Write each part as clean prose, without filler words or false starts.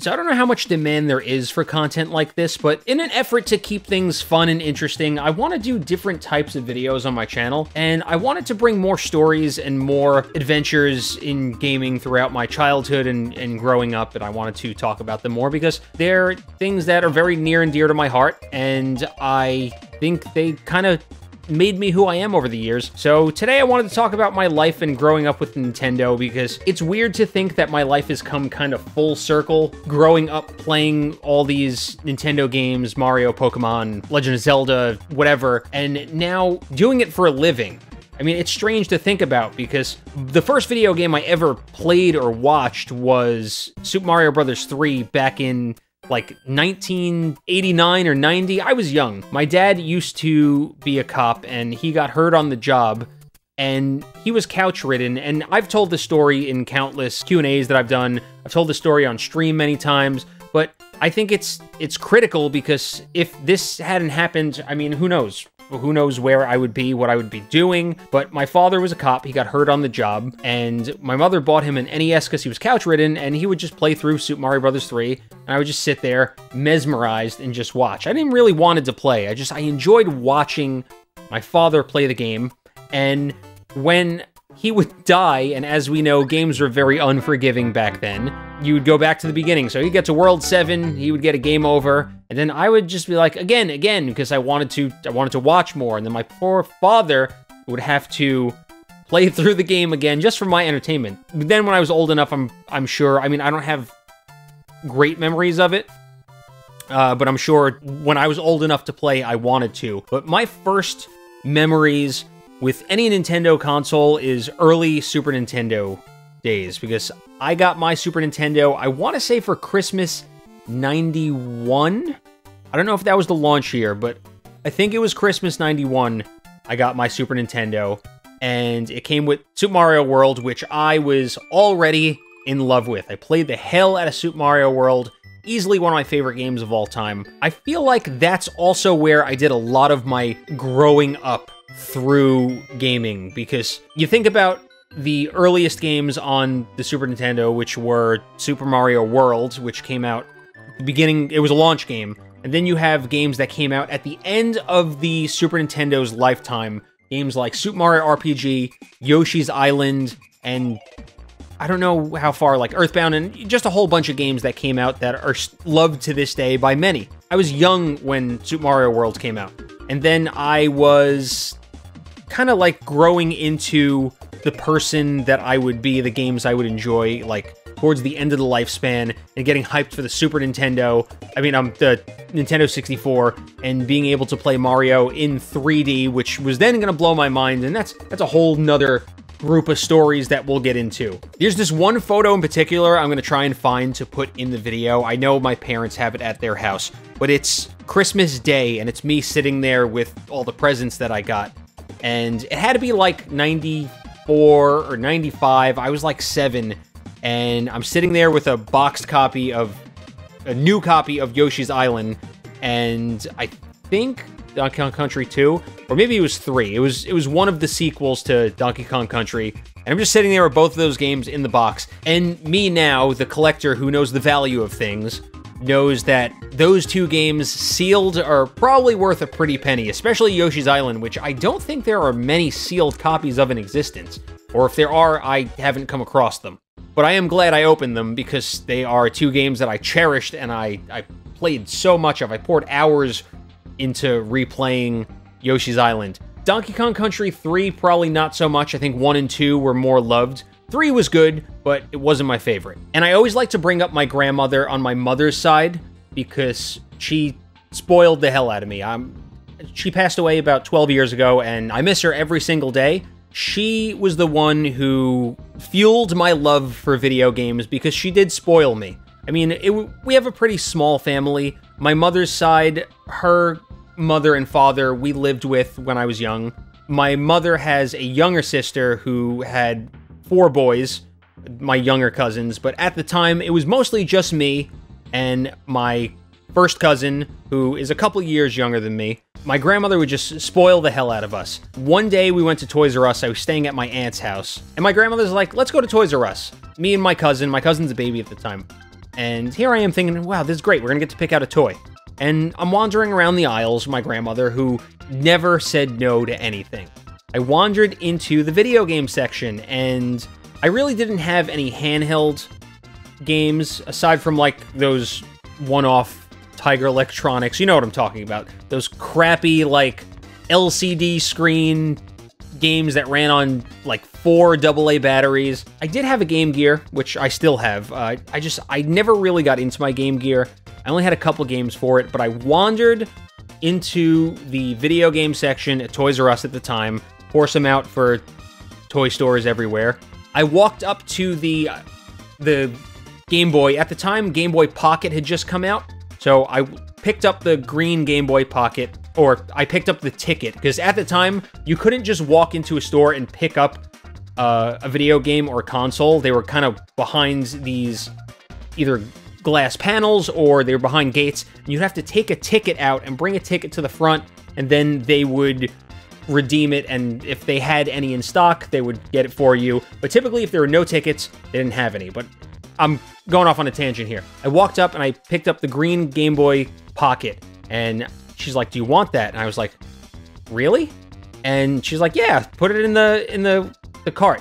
So I don't know how much demand there is for content like this, but in an effort to keep things fun and interesting, I want to do different types of videos on my channel, and I wanted to bring more stories and more adventures in gaming throughout my childhood and growing up, and I wanted to talk about them more because they're things that are very near and dear to my heart, and I think they kind of made me who I am over the years. So today I wanted to talk about my life and growing up with Nintendo, because it's weird to think that my life has come kind of full circle, growing up playing all these Nintendo games, Mario, Pokemon, Legend of Zelda, whatever, and now doing it for a living. I mean, it's strange to think about because the first video game I ever played or watched was Super Mario Bros. 3 back in like 1989 or 90. I was young. My dad used to be a cop and he got hurt on the job and he was couch ridden. And I've told the story in countless Q&As that I've done. I've told the story on stream many times, but I think it's critical because if this hadn't happened, I mean, who knows? Who knows where I would be, what I would be doing, but my father was a cop, he got hurt on the job, and my mother bought him an NES because he was couch-ridden, and he would just play through Super Mario Bros. 3, and I would just sit there, mesmerized, and just watch. I didn't really wanted to play, I enjoyed watching my father play the game, and when he would die, and as we know, games were very unforgiving back then, you would go back to the beginning. So he'd get to World 7, he would get a game over, and then I would just be like, again, because I wanted to watch more, and then my poor father would have to play through the game again just for my entertainment. But then when I was old enough, I'm sure, I mean, I don't have great memories of it, but I'm sure when I was old enough to play, I wanted to. But my first memories with any Nintendo console is early Super Nintendo days, because I got my Super Nintendo, I want to say for Christmas 91? I don't know if that was the launch year, but I think it was Christmas 91 I got my Super Nintendo, and it came with Super Mario World, which I was already in love with. I played the hell out of Super Mario World, easily one of my favorite games of all time. I feel like that's also where I did a lot of my growing up through gaming, because you think about the earliest games on the Super Nintendo, which were Super Mario World, which came out at the beginning, it was a launch game, and then you have games that came out at the end of the Super Nintendo's lifetime, games like Super Mario RPG, Yoshi's Island, and I don't know how far, like Earthbound, and just a whole bunch of games that came out that are loved to this day by many. I was young when Super Mario World came out, and then I was kind of like growing into the person that I would be, the games I would enjoy, like towards the end of the lifespan, and getting hyped for the Super Nintendo, the Nintendo 64, and being able to play Mario in 3D, which was then going to blow my mind, and that's a whole nother group of stories that we'll get into. There's this one photo in particular I'm going to try and find to put in the video. I know my parents have it at their house, but it's Christmas Day, and it's me sitting there with all the presents that I got, and it had to be like 94 or 95. I was like 7, and I'm sitting there with a new copy of Yoshi's Island, and I think Donkey Kong Country 2, or maybe it was 3. It was one of the sequels to Donkey Kong Country, and I'm just sitting there with both of those games in the box, and me now, the collector who knows the value of things, knows that those two games sealed are probably worth a pretty penny, especially Yoshi's Island, which I don't think there are many sealed copies of in existence, or if there are, I haven't come across them. But I am glad I opened them, because they are two games that I cherished and I played so much of. I poured hours into replaying Yoshi's Island. Donkey Kong Country 3, probably not so much. I think 1 and 2 were more loved. 3 was good, but it wasn't my favorite. And I always like to bring up my grandmother on my mother's side, because she spoiled the hell out of me. She passed away about 12 years ago, and I miss her every single day. She was the one who fueled my love for video games, because she did spoil me. I mean, we have a pretty small family. My mother's side, her mother and father, we lived with when I was young. My mother has a younger sister who had 4 boys, my younger cousins, but at the time, it was mostly just me and my first cousin, who is a couple years younger than me. My grandmother would just spoil the hell out of us. One day, we went to Toys R Us. I was staying at my aunt's house, and my grandmother's like, let's go to Toys R Us. Me and my cousin's a baby at the time. And here I am thinking, wow, this is great. We're going to get to pick out a toy. And I'm wandering around the aisles with my grandmother, who never said no to anything. I wandered into the video game section, and I really didn't have any handheld games, aside from, like, those one-off Tiger Electronics. You know what I'm talking about. Those crappy, like, LCD screen games that ran on, like, 4 AA batteries. I did have a Game Gear, which I still have. I never really got into my Game Gear. I only had a couple games for it, but I wandered into the video game section at Toys R Us at the time. Of course, I'm out for toy stores everywhere. I walked up to the Game Boy. At the time, Game Boy Pocket had just come out, so I picked up the green Game Boy Pocket, or I picked up the ticket, because at the time, you couldn't just walk into a store and pick up a video game or a console. They were kind of behind these either glass panels, or they were behind gates, and you'd have to take a ticket out and bring a ticket to the front, and then they would redeem it, and if they had any in stock, they would get it for you. But typically, if there were no tickets, they didn't have any. But I'm going off on a tangent here. I walked up and I picked up the green Game Boy Pocket, and she's like, "Do you want that?" And I was like, "Really?" And she's like, "Yeah, put it in the cart."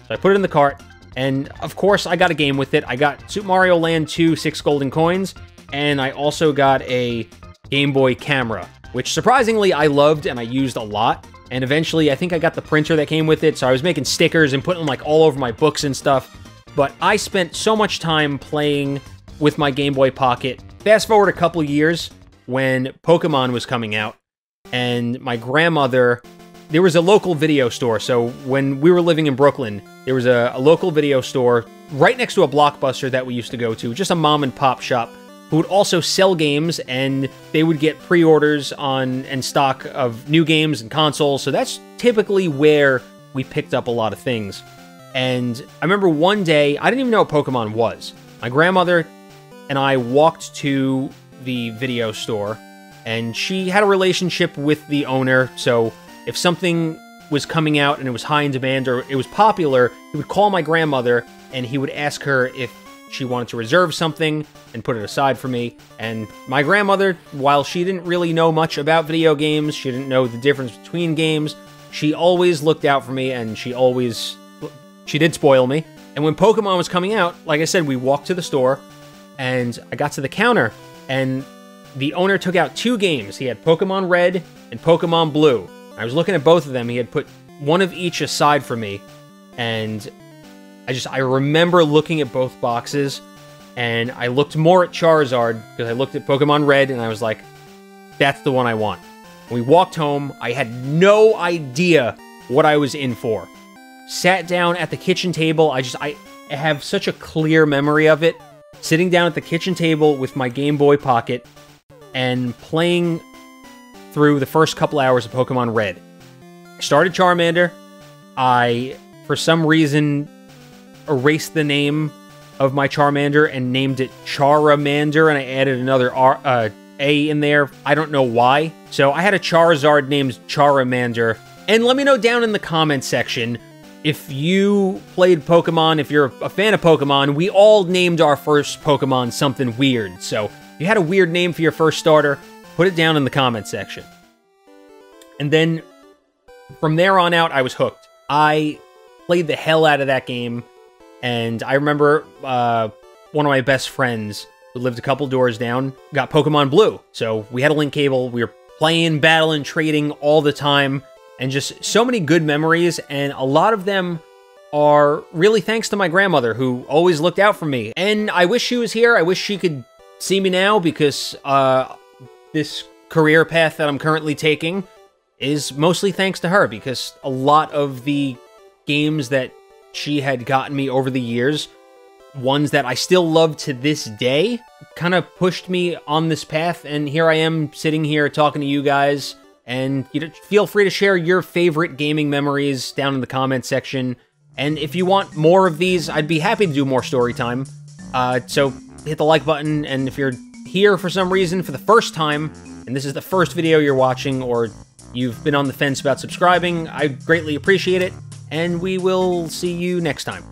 So I put it in the cart, and of course, I got a game with it. I got Super Mario Land 2 6 Golden Coins, and I also got a Game Boy camera, which surprisingly I loved and I used a lot. And eventually, I think I got the printer that came with it, so I was making stickers and putting them, like, all over my books and stuff. But I spent so much time playing with my Game Boy Pocket. Fast forward a couple years when Pokemon was coming out, and my grandmother, there was a local video store. So when we were living in Brooklyn, there was a local video store right next to a Blockbuster that we used to go to, just a mom and pop shop, who would also sell games, and they would get pre-orders on and stock of new games and consoles. So that's typically where we picked up a lot of things. And I remember one day, I didn't even know what Pokemon was. My grandmother and I walked to the video store, and she had a relationship with the owner, so if something was coming out and it was high in demand or it was popular, he would call my grandmother, and he would ask her if she wanted to reserve something and put it aside for me. And my grandmother, while she didn't really know much about video games, she didn't know the difference between games, she always looked out for me, and she did spoil me. And when Pokemon was coming out, like I said, we walked to the store, and I got to the counter, and the owner took out 2 games. He had Pokemon Red and Pokemon Blue. I was looking at both of them. He had put one of each aside for me, and I remember looking at both boxes, and I looked more at Charizard, because I looked at Pokemon Red, and I was like, that's the one I want. When we walked home, I had no idea what I was in for. Sat down at the kitchen table, I have such a clear memory of it, sitting down at the kitchen table with my Game Boy Pocket, and playing through the first couple hours of Pokemon Red. I started Charmander. I, for some reason, erased the name of my Charmander and named it Charamander, and I added another A in there. I don't know why. So I had a Charizard named Charamander. And let me know down in the comments section if you played Pokemon, if you're a fan of Pokemon. We all named our first Pokemon something weird. So if you had a weird name for your first starter, put it down in the comments section. And then from there on out, I was hooked. I played the hell out of that game. And I remember one of my best friends who lived a couple doors down got Pokemon Blue. So we had a link cable. We were playing, battling, trading all the time. And just so many good memories. And a lot of them are really thanks to my grandmother, who always looked out for me. And I wish she was here. I wish she could see me now, because this career path that I'm currently taking is mostly thanks to her, because a lot of the games that she had gotten me over the years, ones that I still love to this day, kind of pushed me on this path, and here I am sitting here talking to you guys. And feel free to share your favorite gaming memories down in the comments section. And if you want more of these, I'd be happy to do more story time. So hit the like button, and if you're here for some reason for the first time, and this is the first video you're watching, or you've been on the fence about subscribing, I greatly appreciate it, and we will see you next time.